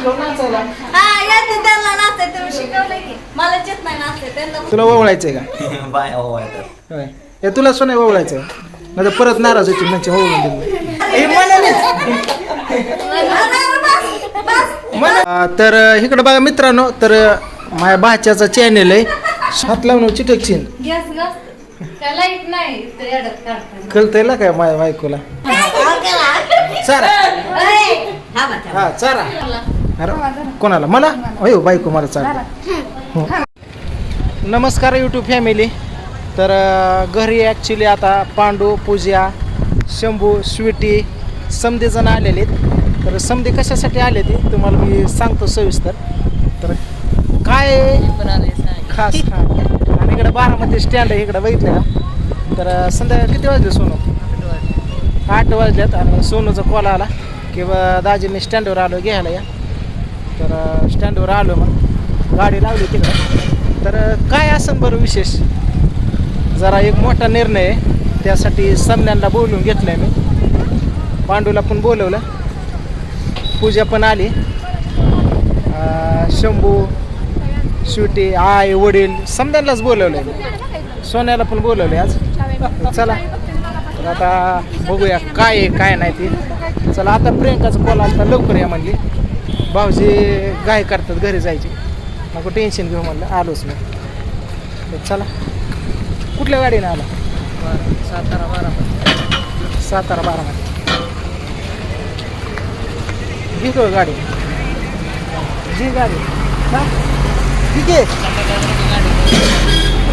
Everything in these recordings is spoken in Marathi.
शिकव नाचायला. तुला ओवळायचंय का? बाय ओवाळतात. होय. हे तुला सोने ओवळायचंय नाही तर परत नाराज होती म्हणजे ओवळून दिलं. तर इकडं बघा मित्रांनो, तर माझ्या भाच्याचा चॅनेल आहे हात लावून चिटक चिन कळतंय ना काय माझ्या बायकोला. चारा हा चारा. अरे कोणाला? मला? अयो बायको मला चारा. नमस्कार यूट्यूब फॅमिली. तर घरी ॲक्च्युली आता पांडू, पूजा, शंभू, स्वीटी समधे जण आलेले आहेत. तर समधे कशासाठी आले ते तुम्हाला मी सांगतो सविस्तर. तर काय खास हा आणि इकडे बारामती स्टँड आहे इकडं बघितलं का. तर संध्याकाळी किती वाजले सोनू? 8 वाजल्यात आणि सोनूचा कॉल आला की दाजींनी स्टँडवर आलो घ्यायला या. तर स्टँडवर आलो मग गाडी लावली तिकडं. तर काय असं बरं विशेष जरा एक मोठा निर्णय आहे त्यासाठी समन्यांना बोलवून घेतलं आहे मी. पांडूला पण बोलवलं, पूजा पण आली, शंभू, स्वीटी, आई, वडील समन्यांनाच बोलवलं आहे. सोन्याला पण बोलवलं आज. चला तर आता बघूया काय आहे काय नाही ते. चला आता प्रियंकाचा कॉल आला लवकर या म्हणली. भाऊजी गाय करतात घरी जायची नको टेन्शन घेऊ म्हणलं. आलोच मी. तर चला कुठल्या गाडीने आला? सातारा बारामती घेतो गाडी जी गाडी हा ठीक आहे.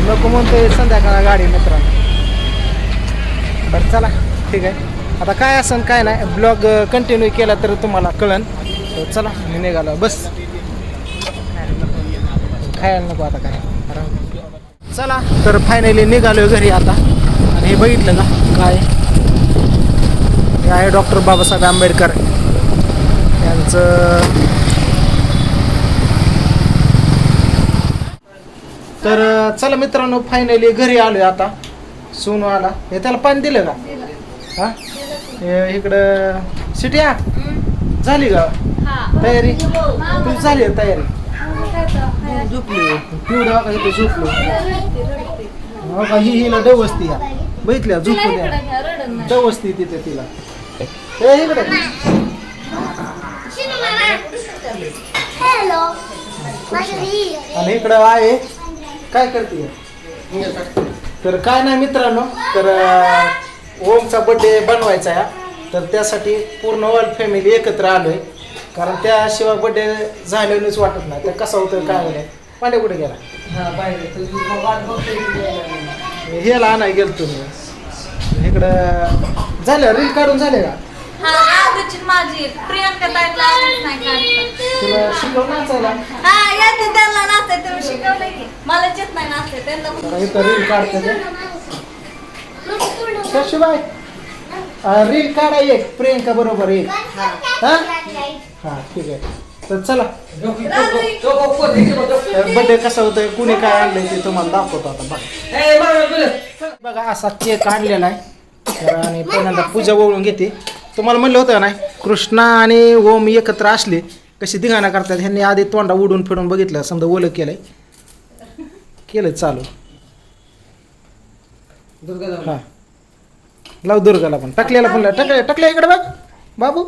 नको म्हणतोय संध्याकाळ गाडी मित्रांनो. बरं चला ठीक आहे. आता काय असं काय नाही ब्लॉग कंटिन्यू केला तर तुम्हाला कळन. तर चला मी निघालो बस. खायला नको आता काय. चला तर फायनली निघालो घरी आता. आणि हे बघितलं का काय हे आहे डॉक्टर बाबासाहेब आंबेडकर यांचं. तर चला मित्रांनो फायनली घरी आलोय आता. सोनू आला. हे त्याला पाणी दिलं का? हा इकडं सिटिया झाली का तयारी? तुझी झाली आहे तयारी? झोपली पिवडा का इथे झोपलो का? हिला डवसती या बघितल्या झोपू द्या डवसती तिथे तिला. इकडे आणि इकडं आहे काय करते. तर काय नाही मित्रांनो, तर ओमचा बर्थडे बनवायचा आहे. तर त्यासाठी पूर्ण ऑल फॅमिली एकत्र आलोय. कारण त्याशिवाय बर्थडे झाल्यानेच वाटत नाही. तर कसं होतं काय होतं. पांडे कुठे गेला? ह्याला आणाय गेलो तुम्ही इकडं. झालं रील काढून झाले का? तुला शिकव नाचायला? इथं रील काढते शशिबाई. रील काढा एक प्रियंका बरोबर एक. हा हा ठीक आहे. तर चला बर्थडे कसा होतोय कुणी काय आणलंय ते तुम्हाला दाखवतो आता. बघा बघा असा केक आणलेला आहे. तर आणि पहिल्यांदा पूजा ओवळून घेते. तुम्हाला म्हणलं होतं नाही कृष्णा आणि ओम एकत्र असले कशी धिंगाणा करतात. ह्यांनी आधी तोंडा उडून फिरून बघितलं समजा ओलं केलंय चालू. हा लाव दुर्गाला पण टाकलेला पण टाकल्या इकडे बघ बाबू.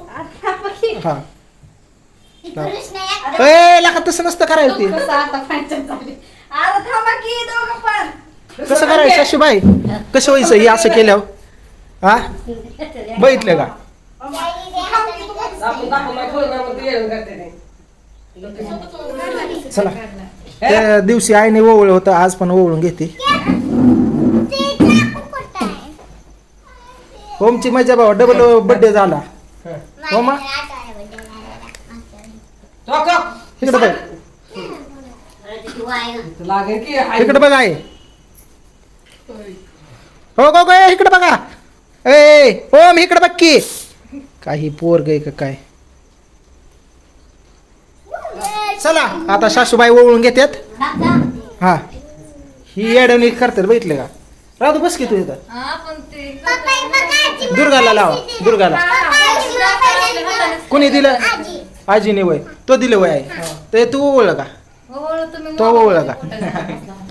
हा लागा तसं नसतं करायचं ते. कसं करायचं शशिबाई? कसं व्हायचं हे असं केल्यावर? हा बघितलं का? चला त्या दिवशी आईने ओवळ होतं आज पण ओवळून घेते. ओमची मजा भाऊ डबल बर्थडे झाला. हो मा इकडे बघ इकडे बघा आहे. हो गो गे इकडे बघा. ए ओम इकडे बघ की काही पोर गे का काय. चला आता सासूबाई ओवळून घेतात. हा ही अडवणी करतात बघितले का? राहू बस की तू इथं. दुर्गाला लावा दुर्गाला. कोणी दिलं? आजीने वय तो दिले वय आहे ते तू ओवळलं का तो ओवळलं का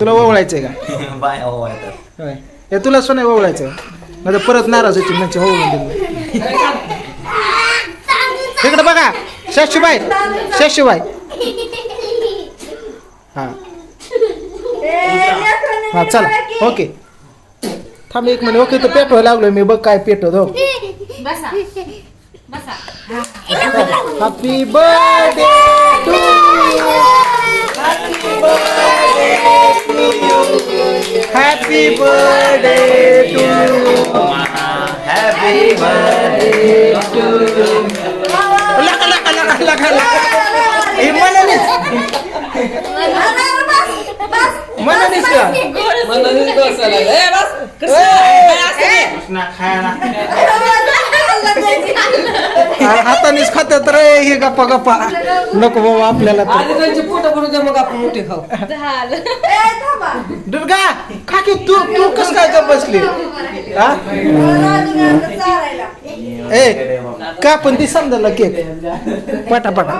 तुला ओवळायचंय का बाय ओवाळतात. होय हे तुला सोनं ओवळायचं नाही तर परत नाराज होती म्हणजे ओवळून दिलं तिकडे बघा शशूबाई शशूबाई हा हा चला ओके थांब एक मिनिट ओके तो पेटवा लागलोय मी बघ काय पेटवतो happy birthday to happy birthday to happy birthday to लका लका लका लका हे मनानेच मनानेच का हातानेच खात्यात रे हे गप्पा गप्पा नको बाबा आपल्याला मग आपण मोठे खाऊ दुर्गा काकी तू तू कस काय गप बसली हा ए का पण ती समजायला केक पटापटा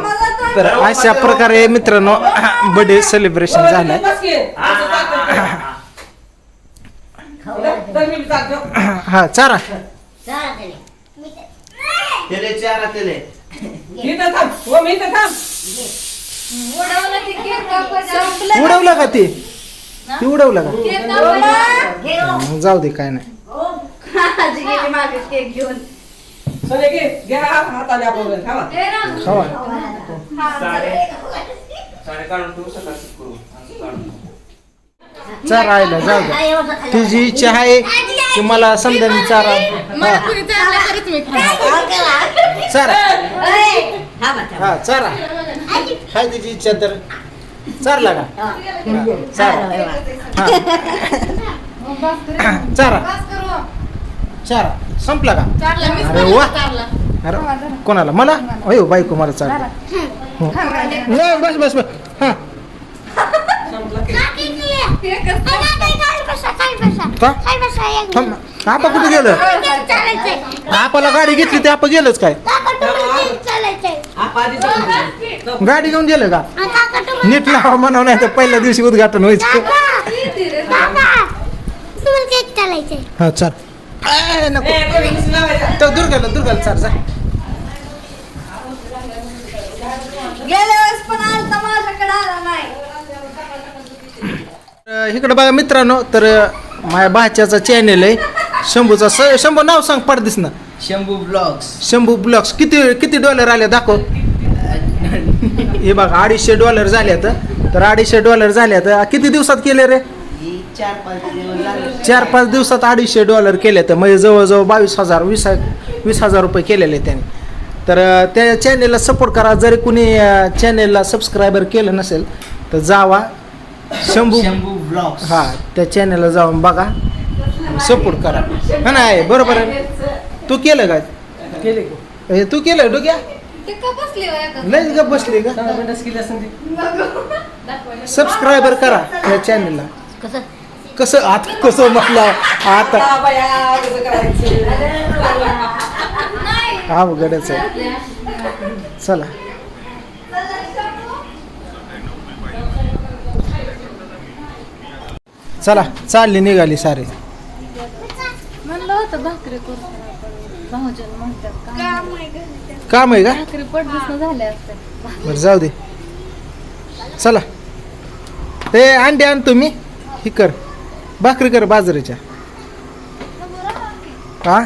तर अशा प्रकारे मित्रांनो बर्थडे सेलिब्रेशन झालंय हा चारा तेले चारा तेले उडवलं का ते उडवलं का मग जाऊ दे काय नाही खावा चारा आयला जाऊ दे तुझी इच्छा आहे की मला समजा चारा चारा हा चारा हाय तुझी इच्छा तर चारला का चारा चारा चारा संपला का अरे वा अरे कोणाला मला अयो बायको मला चारा नाही बस बस बस हा आपा कुठे गेलं आपाला गाडी घेतली ते आपा गेलंच काय गाडी घेऊन गेलं का नीट लावा म्हणा नाही तर पहिल्या दिवशी उद्घाटन व्हायचं हा चाल नको दुर्गाला दुर्गाला चाल जा इकडे बघा मित्रांनो तर माझ्या भाच्याचा चॅनेल आहे शंभूचा शंभू नाव सांग पडदिस ना शंभू ब्लॉग्स शंभू ब्लॉग्स किती किती $2 आले दाखव हे बघा $250 झाले तर $250 झाले तर किती दिवसात केले रे 4-5 दिवसात $250 केले तर म्हणजे जवळजवळ 22,000 रुपये केलेले त्याने तर त्या चॅनेलला सपोर्ट करा जरी कुणी चॅनेलला सबस्क्रायबर केलं नसेल तर जावा शंभू ब्लॉग्स हा त्या चॅनलला जाऊन बघा सपोर्ट करा हा नाही बरोबर आहे तू केलं का केले तू केलं डोक्या लय गप बसली का सबस्क्रायबर करा या चॅनलला कसं आता कसं म्हटलं आता अवघडच आहे चला चला चालली निघाली सारे म्हणलं होतं भाकरी करून भाऊजन म्हणतात काम आहे का भाकरी पडदिस झाल्या असत्या बरं जाऊ दे चला ते अंडे आण तुम्ही ही कर भाकरी कर बाजरीच्या हा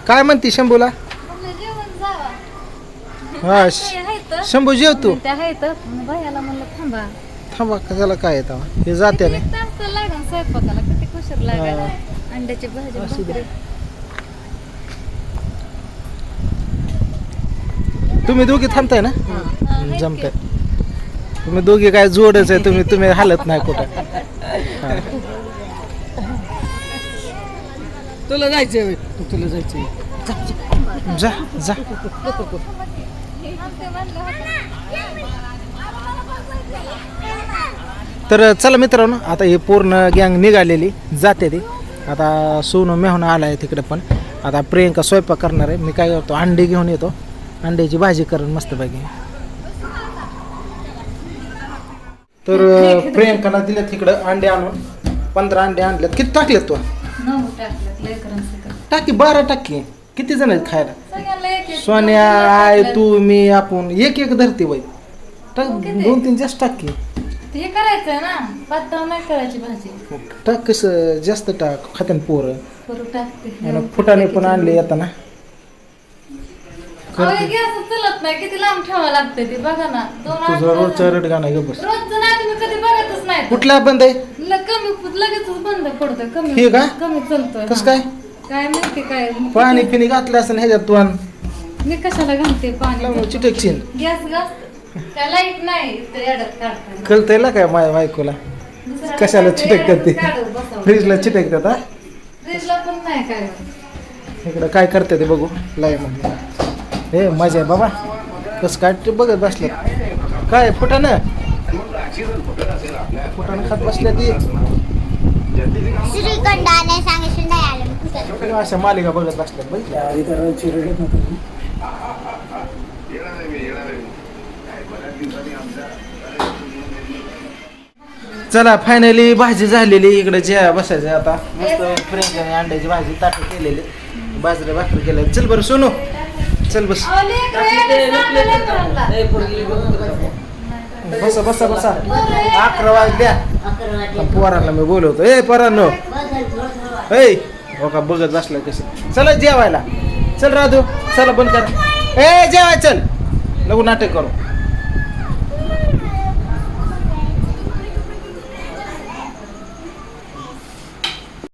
काय म्हणते शंभूला हा शंभू जेव तू त्या आहेत भैयाला म्हणलं थांबा थांबा कशाला काय येतं हे जाते नाही लागण स्वयंपाकाला किती खुशीर लागायला अंड्याची भाजी भाकरी. तुम्ही दोघी थांबताय ना जमताय तुम्ही दोघी काय जोडच आहे तुम्ही हालत नाही कुठं हा. तुला जायचंय तुला जायचंय जा जा तर चला मित्रांनो आता हे पूर्ण गँग निघालेली जाते ती आता सोनू मेहून आला आहे तिकडे पण आता प्रियंका स्वयंपाक करणार आहे मी काय करतो अंडी घेऊन येतो अंड्याची भाजी करून मस्तपैकी. तर प्रियंकाला दिल्या तिकडं अंडे आणून 15 अंडे आणलेत. किती टाकलेत तू? 9 टाकल्यात लेकरांसाठी. टाकी 12 टाकी. किती जण आहेत खायला? सगळ्यांना एक सोन्या आय तू मी आपण एक एक धरते बाई. टाक 2-3 जास्त टाकी. हे करायचंय ना, पातळ नाही करायची भाजी. टाक कसं जास्त टाक खात्यान पोरं. करू टाकते. आणि फुटाणे पण आणले येताना. गॅस चलत नाही, किती लांब ठेवावं लागतं ते बघा ना. 2 तुझं रोजचं रडगा नाही ग बस. रोजचं नाही तुम्ही कधी बघतच नाही. कुठला बंद आहे? कमी लगेचच बंद पडतं. हे का? कमी चालतोय. कसं काय? काय माहिती काय पाणी पिणी घातलं असं ह्याच्यात तू आण. मी कशाला घालते पाणी? चिटकशील. गॅस काय लाईट नाही तर एवढ्यात काढतात. कळतंय ना काय माझ्या बायकोला कशाला चिटकतात ते? फ्रीजला चिटकतात हा. फ्रीजला पण नाही काय. इकडं काय करते ते बघू लाईव्ह मध्ये. हे मजा आहे बाबा. कसं काय ते बघत बसलं. काय फुटाणं खात बसल्या ती. अशा मालिका बघत बसल्यात बाई. चला फायनली भाजी झालेली. इकडे जेवा बसायचं आता. मस्त प्रियंकाने अंड्याची भाजी ताटं केलेली. बाजरी भाकरी केल्या. चल बरं सोनू चल बस. बसा बसा बसा. 11 वाजल्या. पोरांना मी बोलवतो. ए पोरांनो ए हो का बघत बसलाय कशी. चला जेवायला. चल राधू चला बंद कर. ए जेवाय चल. नको नाटक करू.